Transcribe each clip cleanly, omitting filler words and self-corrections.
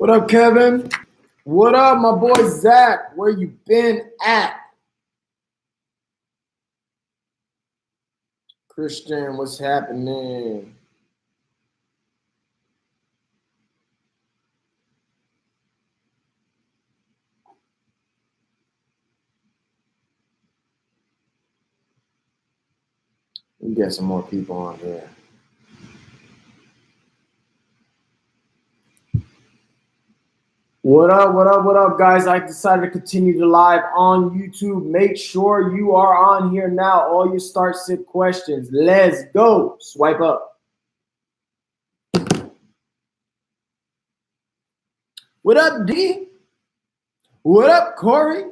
What up, Kevin? What up, my boy Zach? Where you been at? Christian, what's happening? We get some more people on here. What up, guys? I decided to continue the live on YouTube. Make sure you are on here now. All your start sit questions. Let's go. Swipe up. What up, D? What up, Corey?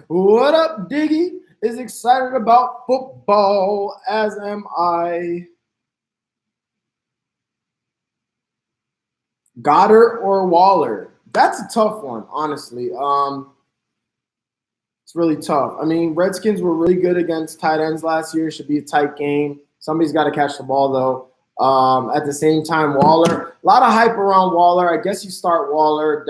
What up, Diggy? Is excited about football, as am I. Goddard or Waller? That's a tough one, honestly. It's really tough. I mean, Redskins were really good against tight ends last year. Should be a tight game. Somebody's got to catch the ball, though. At the same time, Waller, a lot of hype around Waller. I guess you start Waller.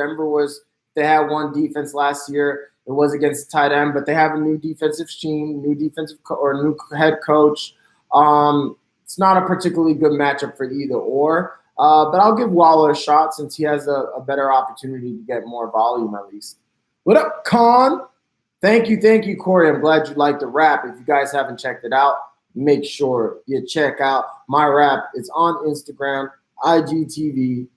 They had one defense last year. It was against tight end, but they have a new defensive scheme, new head coach. It's not a particularly good matchup for either or. But I'll give Waller a shot since he has a better opportunity to get more volume at least. What up, Con? Thank you, Corey. I'm glad you liked the rap. If you guys haven't checked it out, make sure you check out my rap. It's on Instagram, IGTV.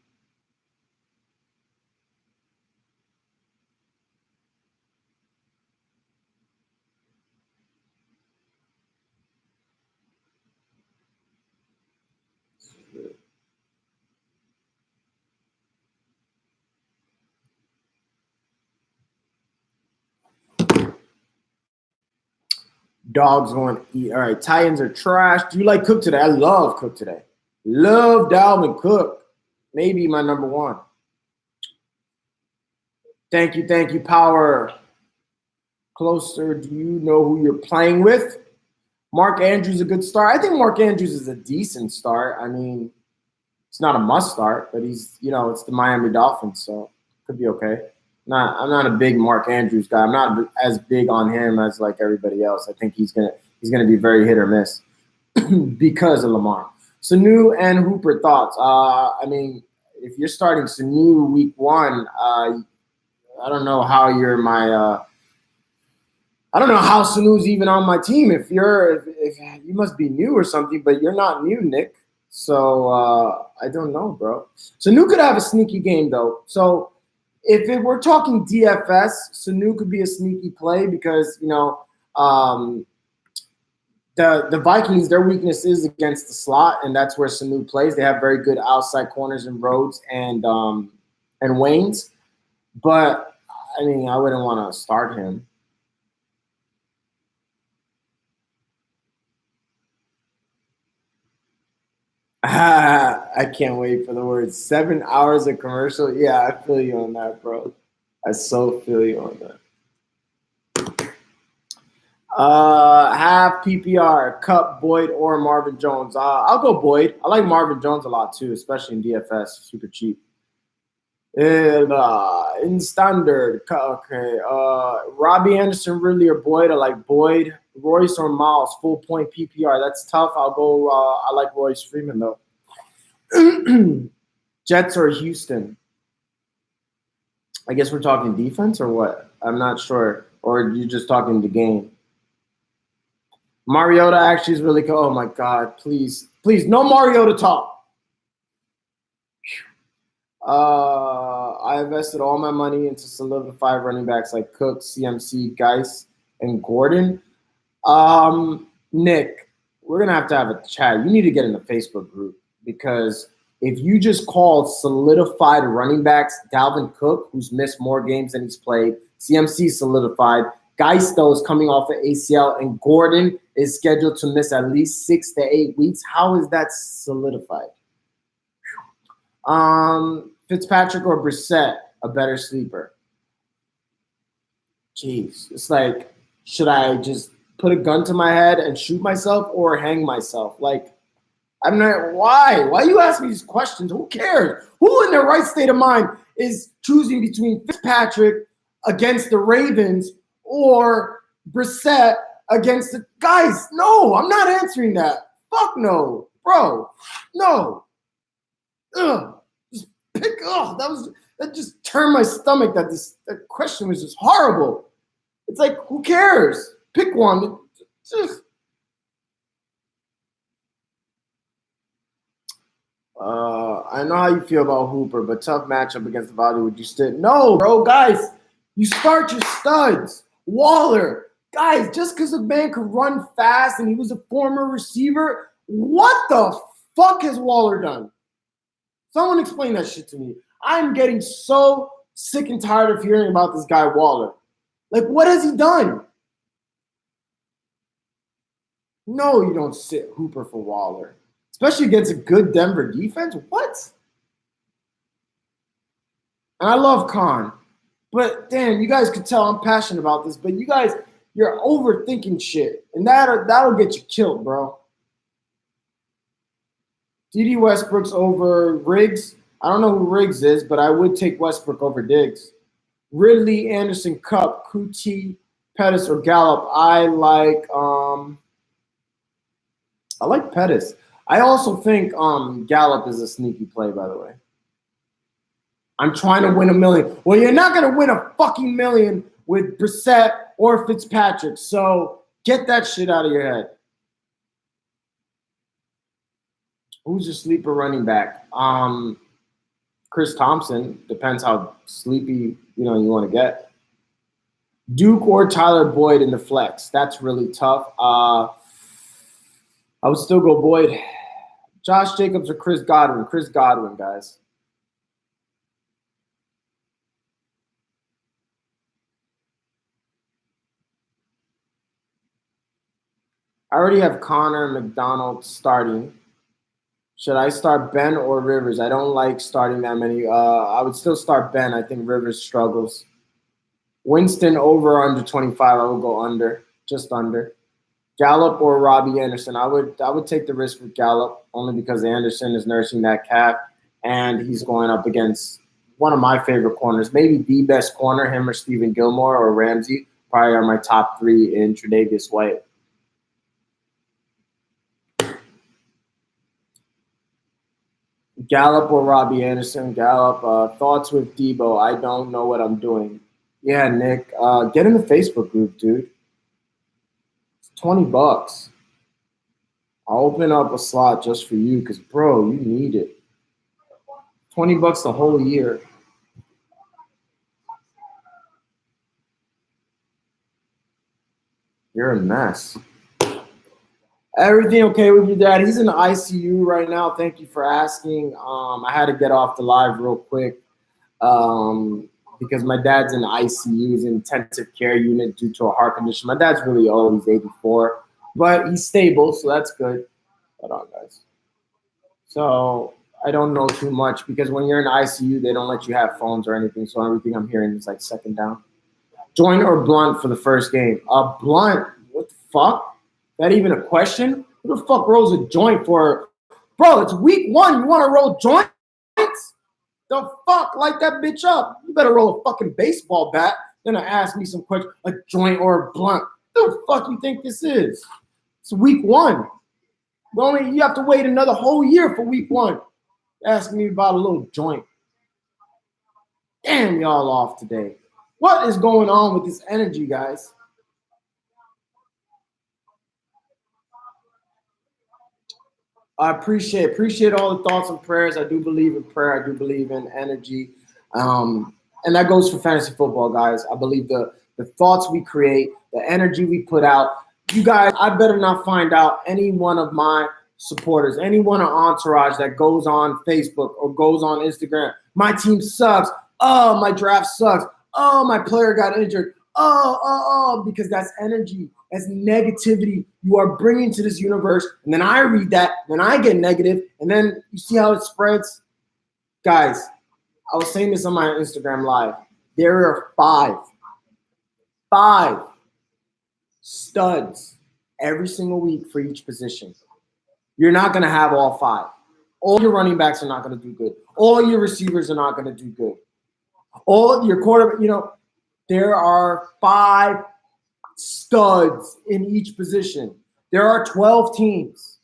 Dogs want to eat. All right, Titans are trash. Do you like Cook today? I love Cook today. Love Dalvin Cook. Maybe my number one. Thank you, Power. Closer, do you know who you're playing with? Mark Andrews a good start. I think Mark Andrews is a decent start. I mean, it's not a must start, but it's the Miami Dolphins, so it could be okay. I'm not a big Mark Andrews guy. I'm not as big on him as like everybody else. I think he's gonna be very hit or miss because of Lamar. Sanu and Hooper thoughts. I mean, if you're starting Sanu week one, I don't know how you're my. I don't know how Sanu's even on my team. If you must be new or something, but you're not new, Nick. So I don't know, bro. Sanu could have a sneaky game though. So. If we're talking DFS, Sanu could be a sneaky play because, the Vikings, their weakness is against the slot, and that's where Sanu plays. They have very good outside corners in Rhodes and Waynes. But, I mean, I wouldn't want to start him. I can't wait for the words. 7 hours of commercial. Yeah, I feel you on that, bro. I so feel you on that. Half PPR, Cup, Boyd, or Marvin Jones. I'll go Boyd. I like Marvin Jones a lot too, especially in DFS. Super cheap. In standard, okay. Robbie Anderson, Ridley, or Boyd. I like Boyd. Royce or Miles, full point PPR. That's tough. I'll go. I like Royce Freeman though. Jets or Houston? I guess we're talking defense or what? I'm not sure. Or are you just talking the game? Mariota actually is really cool. Oh my God! Please, no Mariota talk. I invested all my money into solidified running backs like Cook, CMC, Geis, and Gordon. Nick, we're gonna have a chat. You need to get in the Facebook group because if you just called solidified running backs, Dalvin Cook, who's missed more games than he's played, CMC solidified, Geis though is coming off an ACL, and Gordon is scheduled to miss at least 6 to 8 weeks. How is that solidified? Fitzpatrick or Brissett, a better sleeper? Jeez, it's like, should I just put a gun to my head and shoot myself or hang myself? Like, I'm not. Why? Why you ask me these questions? Who cares? Who in their right state of mind is choosing between Fitzpatrick against the Ravens or Brissett against the guys? No, I'm not answering that. Fuck no, bro. No. Ugh. Just pick. Ugh. That just turned my stomach. That question was just horrible. It's like, who cares? Pick one. Just. I know how you feel about Hooper, but tough matchup against the Valley. Would you still? No, bro, guys. You start your studs. Waller, guys. Just because a man could run fast and he was a former receiver, what the fuck has Waller done? Someone explain that shit to me. I'm getting so sick and tired of hearing about this guy Waller. Like, what has he done? No, you don't sit Hooper for Waller. Especially against a good Denver defense. What? And I love Khan. But damn, you guys could tell I'm passionate about this. But you guys, you're overthinking shit. And that'll get you killed, bro. D.D. Westbrook's over Riggs. I don't know who Riggs is, but I would take Westbrook over Diggs. Ridley, Anderson, Kupp, Kuti, Pettis, or Gallup. I like Pettis. I also think Gallup is a sneaky play, by the way. I'm trying to win $1 million. Well, you're not going to win a fucking million with Brissett or Fitzpatrick, so get that shit out of your head. Who's your sleeper running back? Chris Thompson. Depends how sleepy you want to get. Duke or Tyler Boyd in the flex. That's really tough. I would still go Boyd. Josh Jacobs or Chris Godwin? Chris Godwin, guys. I already have Connor McDonald starting. Should I start Ben or Rivers? I don't like starting that many. I would still start Ben. I think Rivers struggles. Winston over or under 25. I would go under, just under. Gallup or Robbie Anderson. I would take the risk with Gallup only because Anderson is nursing that calf and he's going up against one of my favorite corners, maybe the best corner, him or Stephen Gilmore or Ramsey. Probably are my top three in Tre'Davious White. Gallup or Robbie Anderson. Gallup. Thoughts with Debo. I don't know what I'm doing. Yeah, Nick. Get in the Facebook group, dude. $20. I'll open up a slot just for you because, bro, you need it. $20 the whole year. You're a mess. Everything okay with your dad? He's in the ICU right now. Thank you for asking. I had to get off the live real quick because my dad's in the ICU. He's in intensive care unit due to a heart condition. My dad's really old. He's 84. But he's stable, so that's good. Hold on, guys. So I don't know too much because when you're in ICU, they don't let you have phones or anything. So everything I'm hearing is like second down. Joint or Blunt for the first game? Blunt. What the fuck? That even a question? Who the fuck rolls a joint for? Bro, it's week 1. You want to roll joints? The fuck? Light that bitch up. You better roll a fucking baseball bat than to ask me some question, a joint or a blunt. What the fuck you think this is? It's week 1. You have to wait another whole year for week 1. Asking me about a little joint. Damn, y'all off today. What is going on with this energy, guys? I appreciate all the thoughts and prayers. I do believe in prayer. I do believe in energy. And that goes for fantasy football, guys. I believe the thoughts we create, the energy we put out. You guys, I better not find out any one of my supporters, anyone on Entourage that goes on Facebook or goes on Instagram. My team sucks. Oh, my draft sucks. Oh, my player got injured. Because that's energy. That's negativity you are bringing to this universe. And then I read that, then I get negative, and then you see how it spreads. Guys, I was saying this on my Instagram live. There are five studs every single week for each position. You're not going to have all 5. All your running backs are not going to do good. All your receivers are not going to do good. All your quarterback, there are 5 studs in each position. There are 12 teams.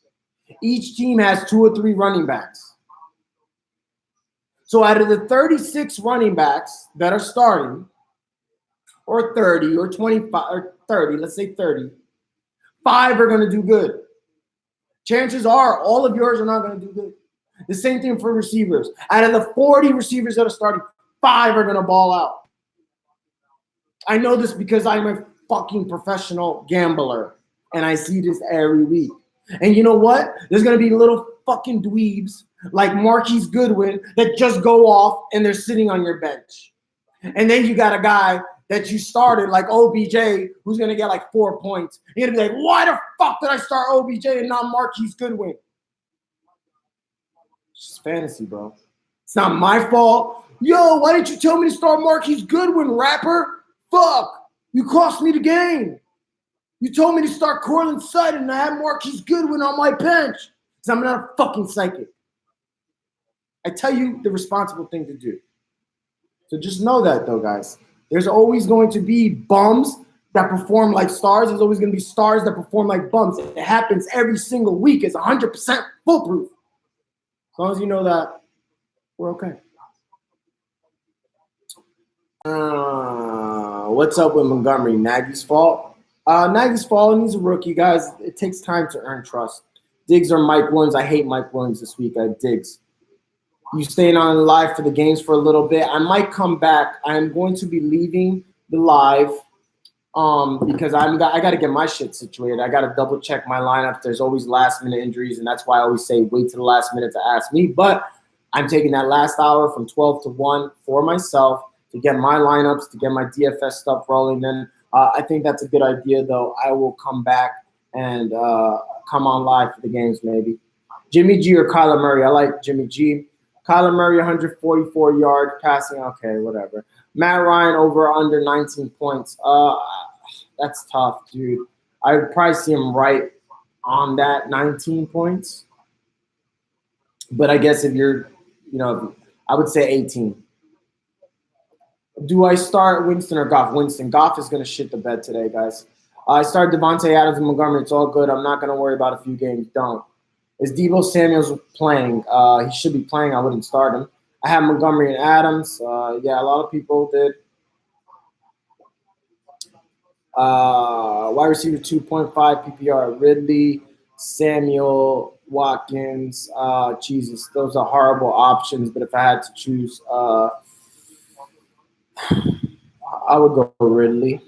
Each team has 2 or 3 running backs. So out of the 36 running backs that are starting, or 30 or 25 or 30, let's say 30, 5 are going to do good. Chances are all of yours are not going to do good. The same thing for receivers. Out of the 40 receivers that are starting, 5 are going to ball out. I know this because I'm a fucking professional gambler, and I see this every week. And you know what? There's going to be little fucking dweebs like Marquise Goodwin that just go off and they're sitting on your bench. And then you got a guy that you started like OBJ who's going to get like 4 points. You're going to be like, why the fuck did I start OBJ and not Marquise Goodwin? It's just fantasy, bro. It's not my fault. Yo, why didn't you tell me to start Marquise Goodwin, rapper? Fuck. You cost me the game. You told me to start Courtland Sutton and I had Marquise Goodwin on my bench. Because I'm not a fucking psychic. I tell you the responsible thing to do. So just know that, though, guys. There's always going to be bums that perform like stars. There's always going to be stars that perform like bums. It happens every single week. It's 100% foolproof. As long as you know that, we're okay. What's up with Montgomery? Nagy's fault? Nagy's fault, and he's a rookie, guys. It takes time to earn trust. Diggs or Mike Williams? I hate Mike Williams this week. I have Diggs. You staying on live for the games for a little bit. I might come back. I'm going to be leaving the live because I got to get my shit situated. I got to double check my lineup. There's always last minute injuries, and that's why I always say wait to the last minute to ask me. But I'm taking that last hour from 12 to 1 for myself to get my lineups, to get my DFS stuff rolling. Then I think that's a good idea, though. I will come back and come on live for the games maybe. Jimmy G or Kyler Murray? I like Jimmy G. Kyler Murray, 144 yards passing. Okay, whatever. Matt Ryan over under 19 points. That's tough, dude. I would probably see him right on that 19 points. But I guess if you're, I would say 18. Do I start Winston or Goff? Winston. Goff is going to shit the bed today, guys. I start Devontae Adams and Montgomery. It's all good. I'm not going to worry about a few games. Don't. Is Deebo Samuels playing? He should be playing. I wouldn't start him. I have Montgomery and Adams. Yeah, a lot of people did. Wide receiver 2.5 PPR. Ridley, Samuel, Watkins. Jesus, those are horrible options. But if I had to choose, I would go Ridley.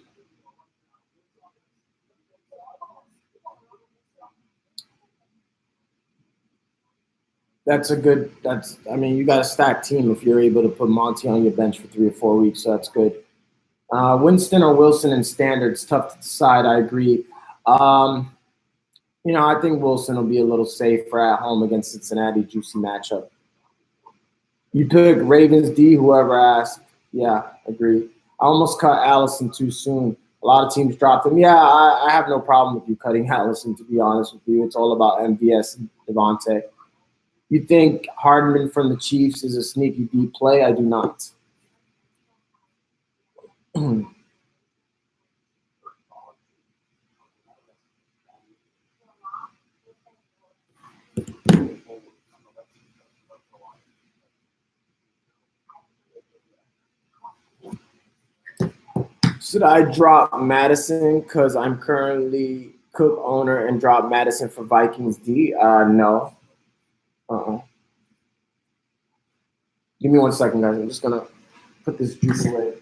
You got a stacked team if you're able to put Monty on your bench for 3 or 4 weeks, so that's good. Winston or Wilson in standards, tough to decide. I agree. I think Wilson will be a little safer at home against Cincinnati. Juicy matchup. You pick Ravens D, whoever asked. Yeah, agree. I almost cut Allison too soon. A lot of teams dropped him. Yeah, I have no problem with you cutting Allison, to be honest with you. It's all about MVS and Devontae. You think Hardman from the Chiefs is a sneaky deep play? I do not. Should I drop Madison because I'm currently Cook owner and drop Madison for Vikings D? No. Give me 1 second, guys. I'm just going to put this juice away.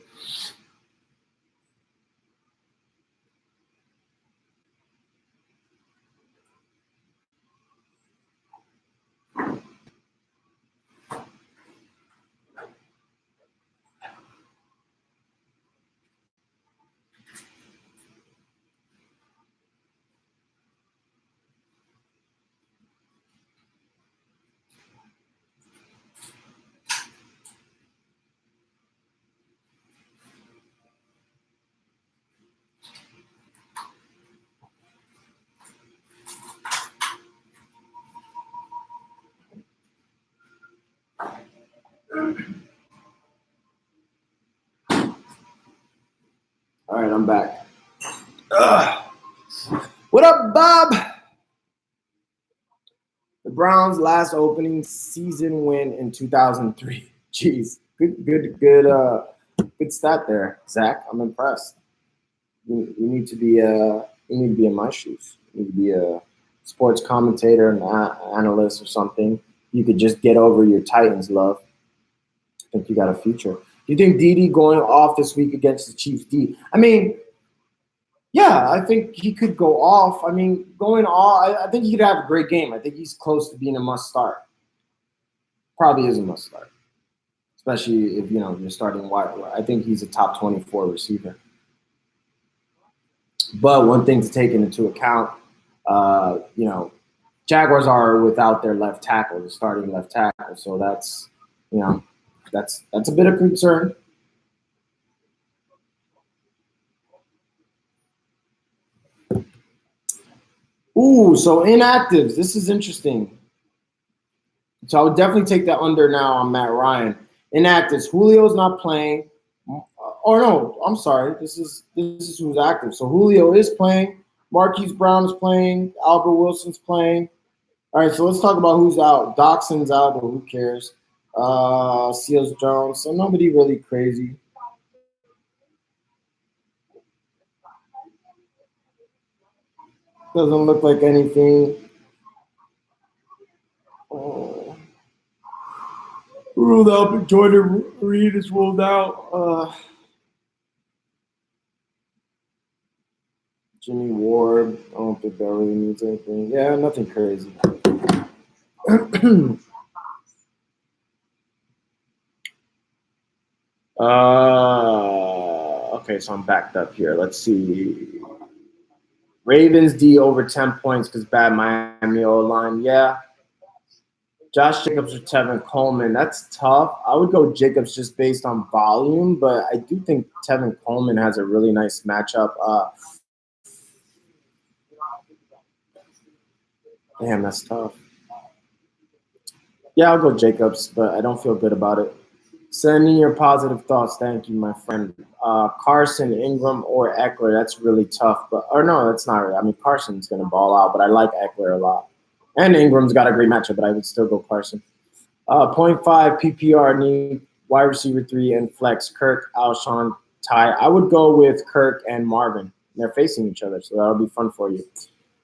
All right, I'm back. Ugh. What up, Bob? The Browns' last opening season win in 2003. Jeez, good stat there, Zach. I'm impressed. You need to be in my shoes. You need to be a sports commentator, an analyst, or something. You could just get over your Titans love. I think you got a future. Do you think Dede going off this week against the Chiefs D? I mean, yeah, I think he could go off. I mean, going off, I think he could have a great game. I think he's close to being a must start. Probably is a must start, especially if you're starting wide. I think he's a top 24 receiver. But one thing to take into account, Jaguars are without their left tackle, the starting left tackle. So that's a bit of concern. Ooh, so inactives. This is interesting. So I would definitely take that under now on Matt Ryan. Inactives. Julio's not playing. Or no, I'm sorry. This is who's active. So Julio is playing. Marquise Brown is playing. Albert Wilson's playing. All right, so let's talk about who's out. Doxson's out, but who cares? Seals Jones. So nobody really crazy. Doesn't look like anything. Ruled out, but Jordan Reed is ruled out. Jimmy Ward, I don't think that really means anything. Yeah, nothing crazy. Okay, so I'm backed up here. Let's see. Ravens D over 10 points because bad Miami O-line. Yeah. Josh Jacobs or Tevin Coleman. That's tough. I would go Jacobs just based on volume, but I do think Tevin Coleman has a really nice matchup. Damn, that's tough. Yeah, I'll go Jacobs, but I don't feel good about it. Send me your positive thoughts. Thank you, my friend. Carson, Ingram, or Eckler. That's really tough. Or no, that's not really. I mean, Carson's going to ball out, but I like Eckler a lot. And Ingram's got a great matchup, but I would still go Carson. 0.5 PPR need wide receiver 3 and flex Kirk, Alshon, Ty. I would go with Kirk and Marvin. They're facing each other, so that'll be fun for you.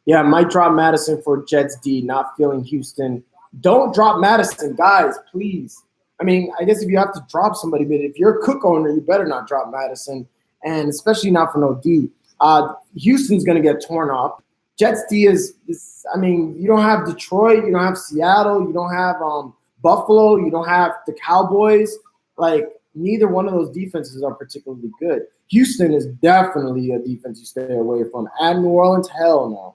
Yeah, might drop Madison for Jets D. Not feeling Houston. Don't drop Madison, guys, please. I mean, I guess if you have to drop somebody, but if you're a Cook owner, you better not drop Madison, and especially not for no D. Houston's going to get torn up. Jets D is, I mean, you don't have Detroit, you don't have Seattle, you don't have Buffalo, you don't have the Cowboys. Like, neither one of those defenses are particularly good. Houston is definitely a defense you stay away from. At New Orleans, hell no.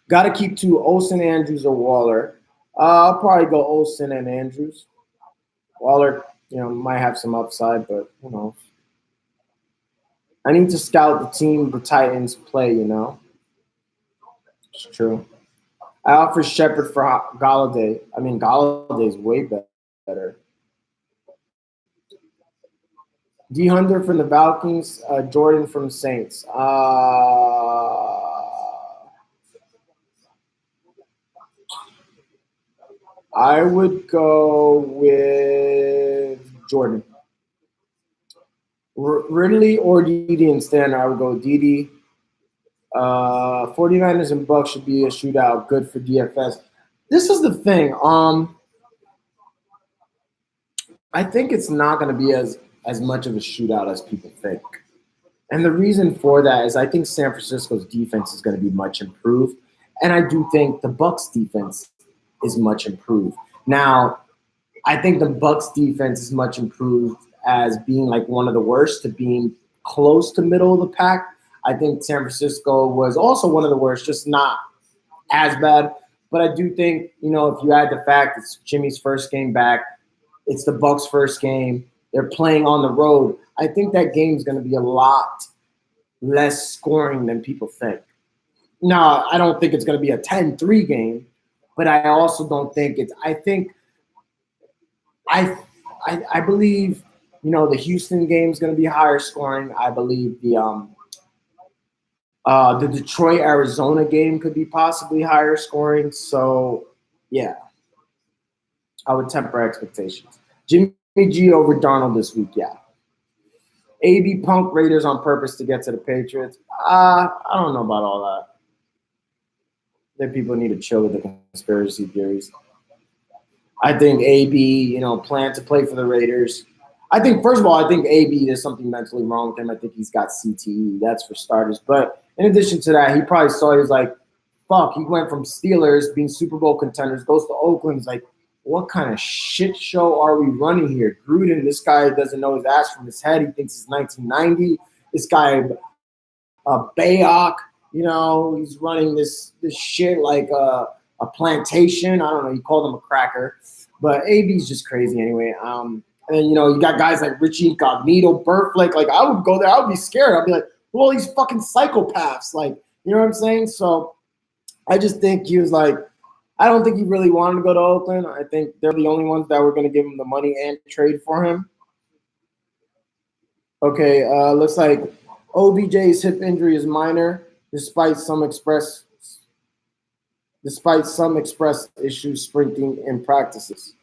Got to keep 2, Olsen, Andrews, or Waller. I'll probably go Olsen and Andrews. Waller, might have some upside, but who knows. I need to scout the team the Titans play, It's true. I offer Shepard for Golladay. I mean, Galladay's way better. D. Hunter from the Falcons, Jordan from Saints. I would go with Jordan. Ridley or Dede in standard. I would go Dede. 49ers and Bucks should be a shootout. Good for DFS. This is the thing. I think it's not going to be as much of a shootout as people think. And the reason for that is I think San Francisco's defense is going to be much improved. And I do think the Bucks defense is much improved. Now, I think the Bucks defense is much improved as being like one of the worst to being close to middle of the pack. I think San Francisco was also one of the worst, just not as bad. But I do think, if you add the fact it's Jimmy's first game back, it's the Bucks' first game, they're playing on the road, I think that game's going to be a lot less scoring than people think. Now, I don't think it's going to be a 10-3 game, but I also don't think I think I believe, the Houston game is going to be higher scoring. I believe the Detroit Arizona game could be possibly higher scoring. So yeah, I would temper expectations. Jimmy G over Darnold this week. Yeah. AB Punk Raiders on purpose to get to the Patriots. I don't know about all that. That people need to chill with the conspiracy theories. I think AB, planned to play for the Raiders. I think, first of all, I think AB, there's something mentally wrong with him. I think he's got CTE. That's for starters. But in addition to that, he probably saw, he was like, fuck, he went from Steelers being Super Bowl contenders, goes to Oakland. He's like, what kind of shit show are we running here? Gruden, this guy doesn't know his ass from his head. He thinks it's 1990. This guy, Bayok, he's running this shit like a plantation. I don't know. He called him a cracker. But AB's just crazy anyway. And then, you got guys like Richie Incognito, Burflick. Like, I would go there. I would be scared. I'd be like, who are all these fucking psychopaths? Like, you know what I'm saying? So I just think he was like, I don't think he really wanted to go to Oakland. I think they're the only ones that were going to give him the money and trade for him. Okay, looks like OBJ's hip injury is minor, despite some express issues sprinting in practices.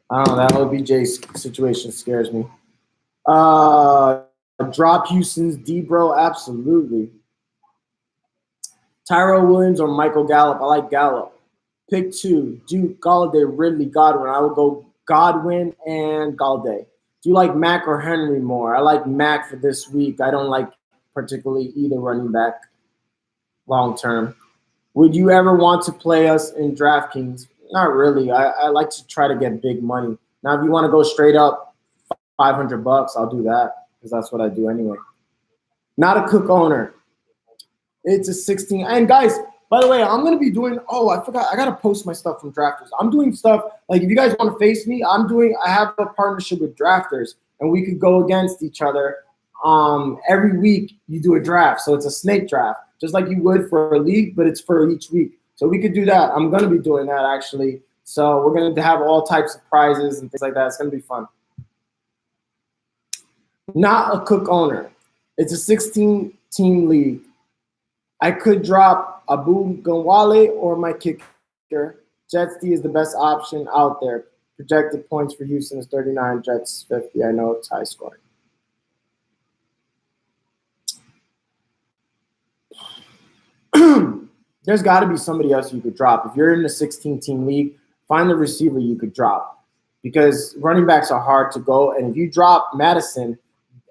I don't know, that OBJ situation scares me. Drop Houston's D-Bro, absolutely. Tyrell Williams or Michael Gallup. I like Gallup. Pick 2, Duke, Galladay, Ridley, Godwin. I would go Godwin and Galladay. Do you like Mac or Henry more? I like Mac for this week. I don't like particularly either running back long term. Would you ever want to play us in DraftKings? Not really. I like to try to get big money. Now, if you want to go straight up $500, I'll do that because that's what I do anyway. Not a Cook owner. It's a 16. And guys, by the way, I'm going to be doing, I forgot. I got to post my stuff from Drafters. I'm doing stuff, like if you guys want to face me, I have a partnership with Drafters, and we could go against each other. Every week you do a draft. So it's a snake draft, just like you would for a league, but it's for each week. So we could do that. I'm going to be doing that actually. So we're going to have all types of prizes and things like that. It's going to be fun. Not a Cook owner. It's a 16-team league. I could drop Abu Ghawale or my kicker. Jets D is the best option out there. Projected points for Houston is 39, Jets 50. I know it's high scoring. There's got to be somebody else you could drop. If you're in a 16-team league, find the receiver you could drop because running backs are hard to go. And if you drop Madison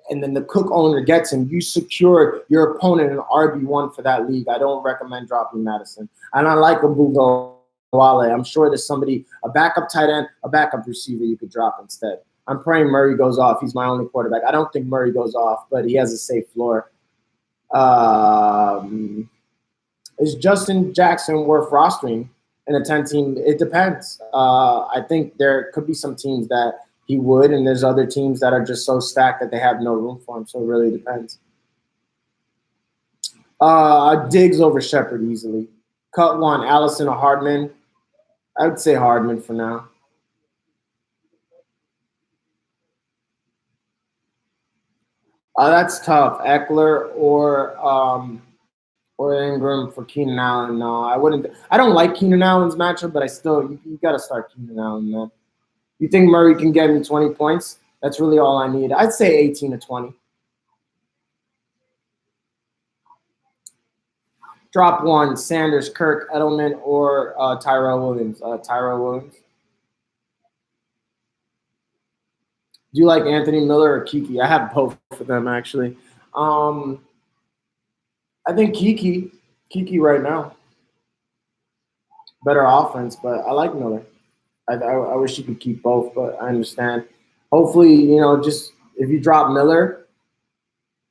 and then the Cook owner gets him, you secure your opponent an RB1 for that league. I don't recommend dropping Madison. And I like Abu Ghawale. I'm sure there's somebody, a backup tight end, a backup receiver you could drop instead. I'm praying Murray goes off. He's my only quarterback. I don't think Murray goes off, but he has a safe floor. Is Justin Jackson worth rostering in a 10-team? It depends. I think there could be some teams that he would, and there's other teams that are just so stacked that they have no room for him. So it really depends. Diggs over Shepard easily. Cut 1, Allison or Hardman. I would say Hardman for now. That's tough. Eckler or Ingram for Keenan Allen. No, I wouldn't. I don't like Keenan Allen's matchup, but you got to start Keenan Allen, man. You think Murray can get me 20 points? That's really all I need. I'd say 18 to 20. Drop 1, Sanders, Kirk, Edelman, or Tyrell Williams. Tyrell Williams. Do you like Anthony Miller or Kiki? I have both of them, actually. I think Kiki right now. Better offense, but I like Miller. I wish you could keep both, but I understand. Hopefully, just if you drop Miller,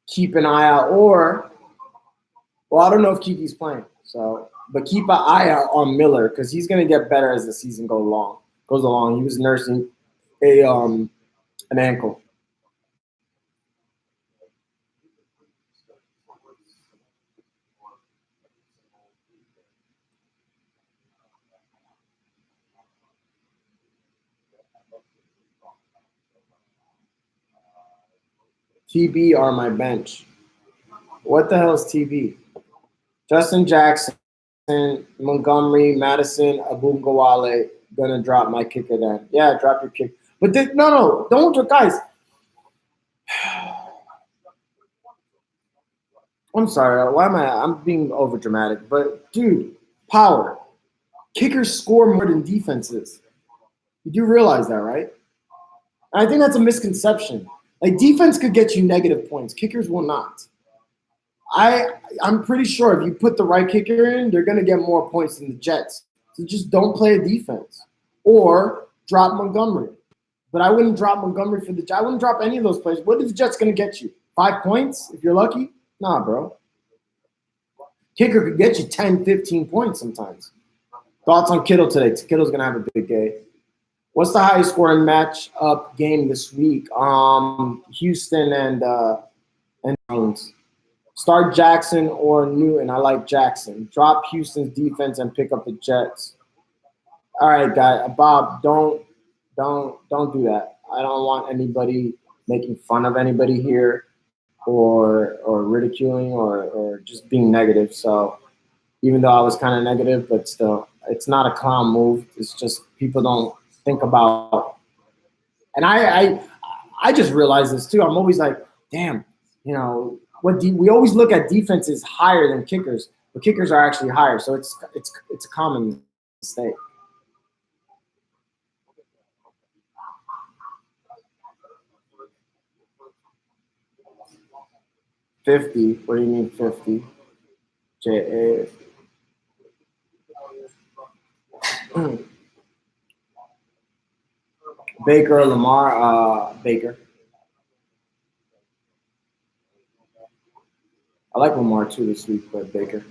keep an eye out. I don't know if Kiki's playing, but keep an eye out on Miller because he's going to get better as the season goes along. He was nursing an ankle. TB are my bench. What the hell is TB? Justin Jackson, Montgomery, Madison, Abungawale. Gonna drop my kicker then. Yeah, drop your kick. But no, don't, guys. I'm sorry. Why am I'm being over dramatic? But dude, power. Kickers score more than defenses. You do realize that, right? And I think that's a misconception. Like defense could get you negative points. Kickers will not. I'm pretty sure if you put the right kicker in, they're gonna get more points than the Jets. So just don't play a defense. Or drop Montgomery. But I wouldn't drop Montgomery for the Jets. I wouldn't drop any of those players. What is the Jets gonna get you? 5 points if you're lucky? Nah, bro. Kicker could get you 10, 15 points sometimes. Thoughts on Kittle today? Kittle's gonna have a big day. What's the highest scoring match-up game this week? Houston and Jones. Start Jackson or Newton. I like Jackson. Drop Houston's defense and pick up the Jets. All right, guy. Bob, don't do that. I don't want anybody making fun of anybody here or ridiculing or just being negative. So even though I was kind of negative, but still, it's not a clown move. It's just people don't think about. And I just realized this too. I'm always like, damn, you know, we always look at defenses higher than kickers, but kickers are actually higher. So it's a common mistake. $50. What do you mean 50? JA. Baker, Lamar, Baker. I like Lamar too this week, but Baker.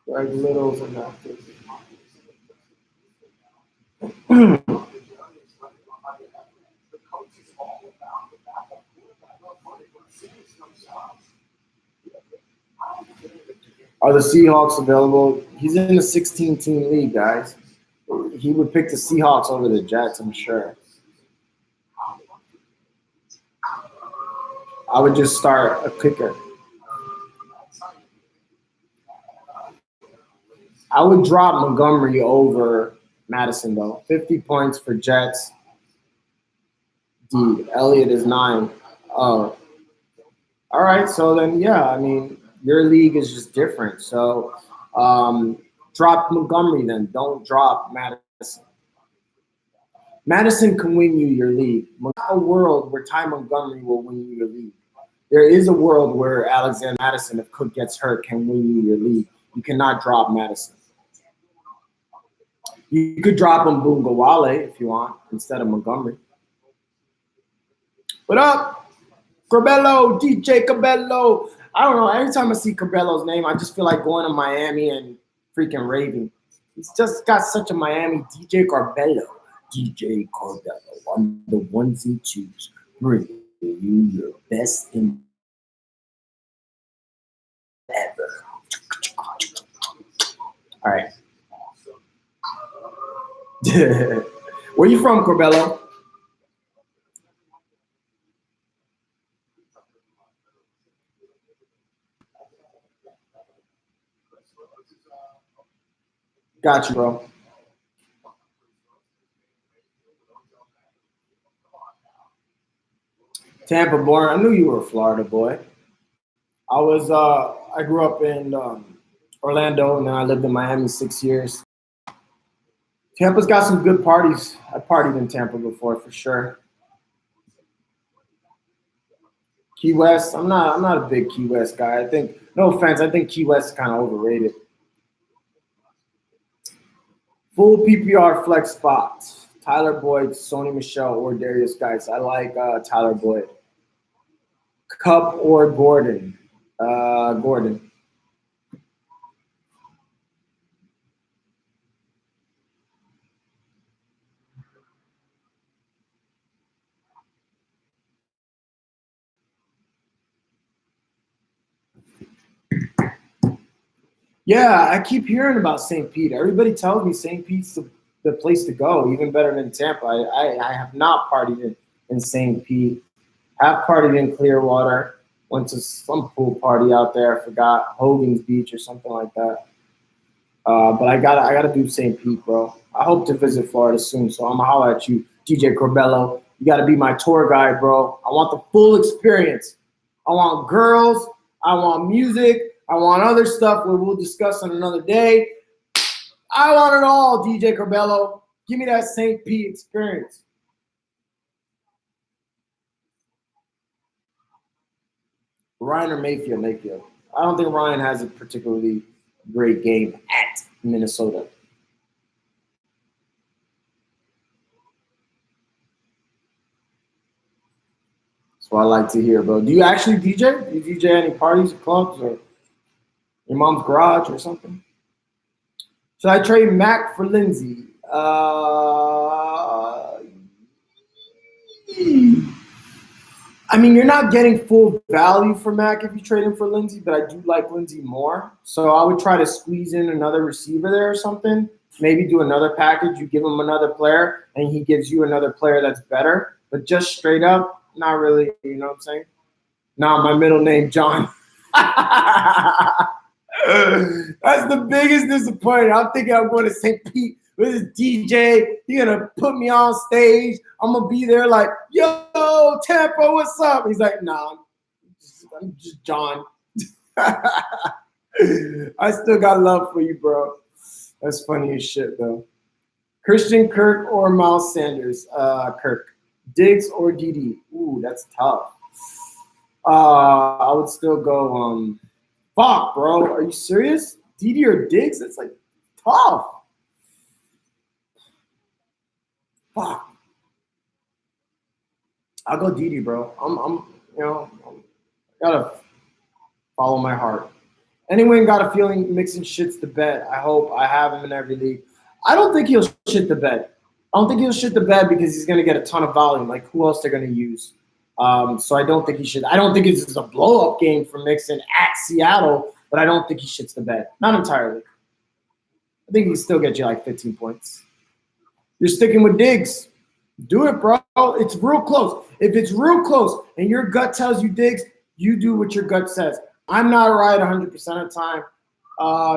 Greg Little's inactive. Are the Seahawks available? He's in a 16-team league, guys. He would pick the Seahawks over the Jets, I'm sure. I would just start a kicker. I would drop Montgomery over Madison, though. 50 points for Jets. D. Elliott is 9. Oh. All right, so then, yeah, I mean, your league is just different. So drop Montgomery then. Don't drop Madison. Madison can win you your league. A world where Ty Montgomery will win you your league. There is a world where Alexander Madison, if Cook gets hurt, can win you your league. You cannot drop Madison. You could drop him Bungawale if you want instead of Montgomery. What up? Cabello, DJ Cabello. I don't know. Every time I see Cabello's name, I just feel like going to Miami and freaking raving. He's just got such a Miami DJ Carbello. DJ Carbello on the ones and twos. Bring you your best in ever. All right. Where you from, Corbello? Got you, bro. Tampa born. I knew you were a Florida boy. I grew up in Orlando and then I lived in Miami 6 years. Tampa's got some good parties. I partied in Tampa before for sure. Key West. I'm not a big Key West guy. I think, no offense, I think Key West is kind of overrated. Full PPR flex spots. Tyler Boyd, Sony Michel, or Darius Geis. I like Tyler Boyd. Cup or Gordon? Gordon. Yeah, I keep hearing about St. Pete. Everybody tells me St. Pete's the place to go, even better than Tampa. I have not partied in St. Pete. Have partied in Clearwater. Went to some pool party out there. I forgot Hogan's Beach or something like that. But I gotta do St. Pete, bro. I hope to visit Florida soon, so I'm gonna holler at you, DJ Corbello. You gotta be my tour guide, bro. I want the full experience. I want girls. I want music. I want other stuff where we'll discuss on another day. I want it all, DJ Corbello. Give me that St. Pete experience. Ryan or Mayfield? Mayfield. I don't think Ryan has a particularly great game at Minnesota. That's what I like to hear, bro. Do you actually DJ? Do you DJ any parties or clubs or your mom's garage or something? Should I trade Mac for Lindsay? I mean, you're not getting full value for Mac if you trade him for Lindsay, but I do like Lindsay more. So I would try to squeeze in another receiver there or something. Maybe do another package. You give him another player, and he gives you another player that's better. But just straight up, not really. You know what I'm saying? Not my middle name, John. That's the biggest disappointment. I'm thinking I'm going to St. Pete with this DJ. He's gonna put me on stage. I'm gonna be there like, yo, Tampa, what's up? He's like, nah, I'm just John. I still got love for you, bro. That's funny as shit, though. Christian Kirk or Miles Sanders? Kirk. Diggs or DD? Ooh, that's tough. I would still go. Fuck, bro. Are you serious? DD or Diggs? It's like tough. Fuck. I'll go DD, bro. Gotta follow my heart. Anyone got a feeling Mixon shits the bed? I hope I have him in every league. I don't think he'll shit the bed. I don't think he'll shit the bed because he's gonna get a ton of volume. Like who else they're gonna use? So I don't think he should. I don't think it's a blow up game for Mixon at Seattle, but I don't think he shits the bed. Not entirely. I think he can still get you like 15 points. You're sticking with Diggs. Do it, bro. It's real close. If it's real close and your gut tells you Diggs, you do what your gut says. I'm not right 100% of the time.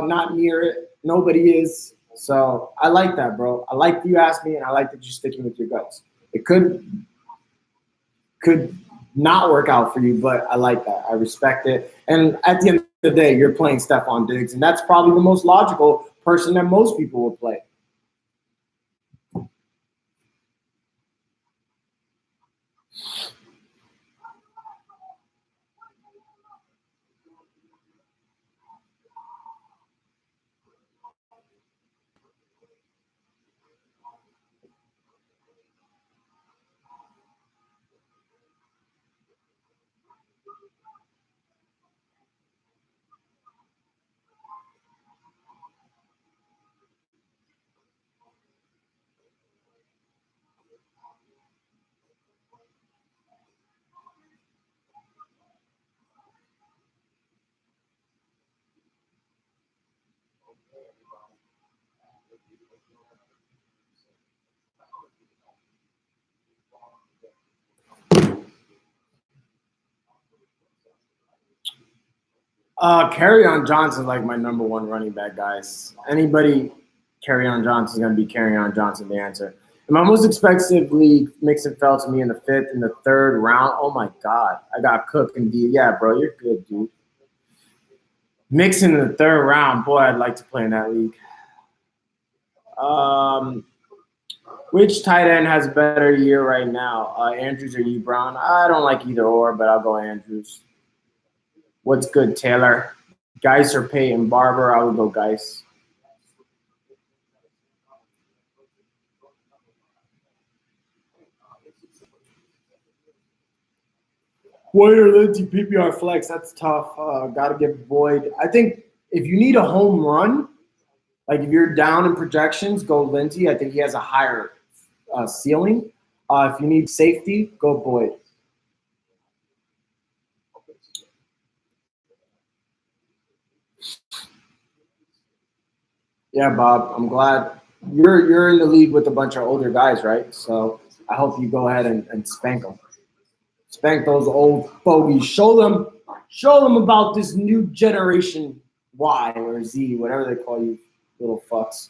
Not near it. Nobody is. So I like that, bro. I like that you asked me, and I like that you're sticking with your guts. It could not work out for you, but I like that. I respect it. And at the end of the day, you're playing Stephon Diggs, and that's probably the most logical person that most people will play. Carry on Johnson like my number one running back, guys. Anybody carry on Johnson is going to be carry on Johnson. The answer. In my most expensive league, Mixon fell to me in the fifth and the third round. Oh my god, I got Cook and D. Yeah, bro, you're good, dude. Mixon in the third round, boy, I'd like to play in that league. Um, which tight end has a better year right now? Andrews or E Brown? I don't like either or, but I'll go Andrews. What's good, Taylor? Geis or Peyton Barber? I would go Geis. Boyd or Lindsey PPR flex? That's tough. Got to get Boyd. I think if you need a home run, like if you're down in projections, go Lindsey. I think he has a higher ceiling. If you need safety, go Boyd. Yeah, Bob, I'm glad you're in the league with a bunch of older guys, right? So I hope you go ahead and spank them. Spank those old fogies. Show them about this new generation Y or Z, whatever they call you, little fucks.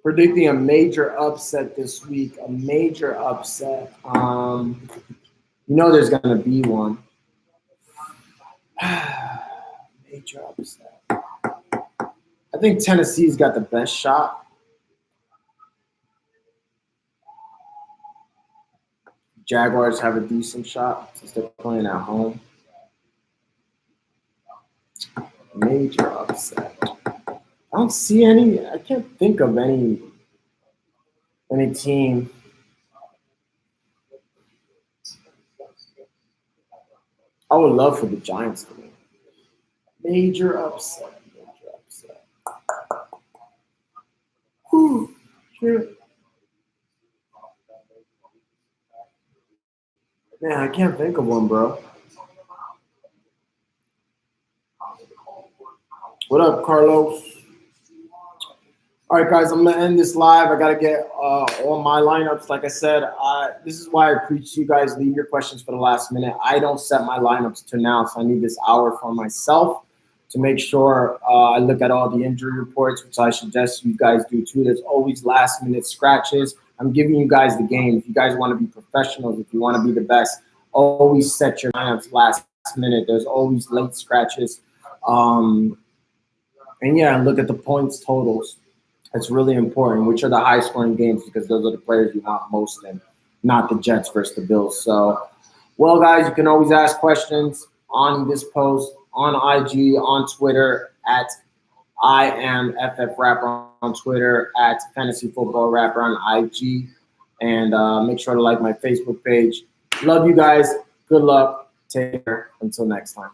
Predicting a major upset this week. A major upset. There's gonna be one. Major upset. I think Tennessee's got the best shot. Jaguars have a decent shot since they're playing at home. Major upset. I don't see any. I can't think of any team. I would love for the Giants to win. Major upset. Major upset. Whew, shit. Man, I can't think of one, bro. What up, Carlos? All right, guys, I'm going to end this live. I got to get all my lineups. Like I said, this is why I preach to you guys, leave your questions for the last minute. I don't set my lineups to now, so I need this hour for myself to make sure I look at all the injury reports, which I suggest you guys do too. There's always last-minute scratches. I'm giving you guys the game. If you guys want to be professionals, if you want to be the best, always set your lineups last minute. There's always late scratches. And yeah, look at the points totals. It's really important, which are the high-scoring games, because those are the players you want most in, not the Jets versus the Bills. So, well, guys, you can always ask questions on this post, on IG, on Twitter, at IamFFRapper on Twitter, at Fantasy Football Rapper on IG, and make sure to like my Facebook page. Love you guys. Good luck. Take care. Until next time.